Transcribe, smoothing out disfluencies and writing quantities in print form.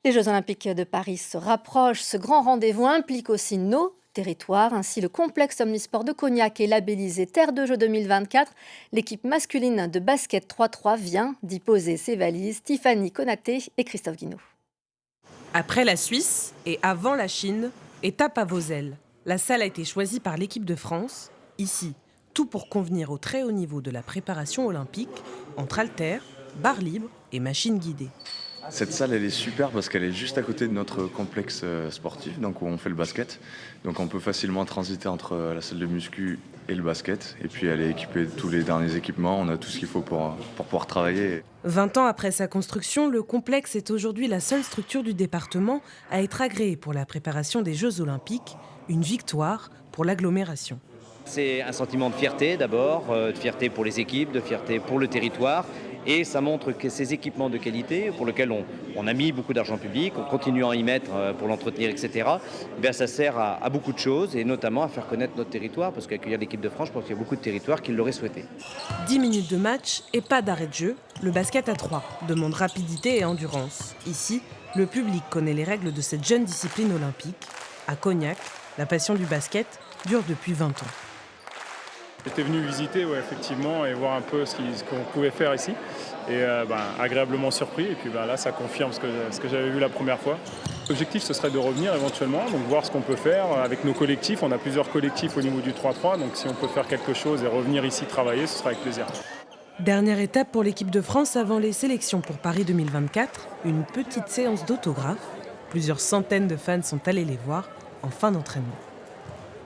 Les Jeux Olympiques de Paris se rapprochent. Ce grand rendez-vous implique aussi nos territoires. Ainsi, le complexe omnisport de Cognac est labellisé Terre de Jeux 2024. L'équipe masculine de basket 3-3 vient d'y poser ses valises. Tiffany Konaté et Christophe Guinaud. Après la Suisse et avant la Chine, étape à Vozelle. La salle a été choisie par l'équipe de France. Ici, tout pour convenir au très haut niveau de la préparation olympique, entre haltères, barres libres et machines guidées. Cette salle, elle est super parce qu'elle est juste à côté de notre complexe sportif, donc où on fait le basket. Donc on peut facilement transiter entre la salle de muscu et le basket. Et puis elle est équipée de tous les derniers équipements. On a tout ce qu'il faut pour pouvoir travailler. 20 ans après sa construction, le complexe est aujourd'hui la seule structure du département à être agréée pour la préparation des Jeux Olympiques. Une victoire pour l'agglomération. C'est un sentiment de fierté d'abord, de fierté pour les équipes, de fierté pour le territoire. Et ça montre que ces équipements de qualité, pour lesquels on a mis beaucoup d'argent public, on continue à y mettre pour l'entretenir, etc., bien, ça sert à beaucoup de choses, et notamment à faire connaître notre territoire, parce qu'accueillir l'équipe de France, je pense qu'il y a beaucoup de territoires qui l'auraient souhaité. 10 minutes de match et pas d'arrêt de jeu. Le basket à 3 demande rapidité et endurance. Ici, le public connaît les règles de cette jeune discipline olympique. À Cognac, la passion du basket dure depuis 20 ans. J'étais venu visiter, effectivement, et voir un peu ce qu'on pouvait faire ici. Et agréablement surpris. Et puis là, ça confirme ce que j'avais vu la première fois. L'objectif, ce serait de revenir éventuellement, donc voir ce qu'on peut faire avec nos collectifs. On a plusieurs collectifs au niveau du 3-3, donc si on peut faire quelque chose et revenir ici travailler, ce sera avec plaisir. Dernière étape pour l'équipe de France avant les sélections pour Paris 2024, une petite séance d'autographes. Plusieurs centaines de fans sont allés les voir en fin d'entraînement.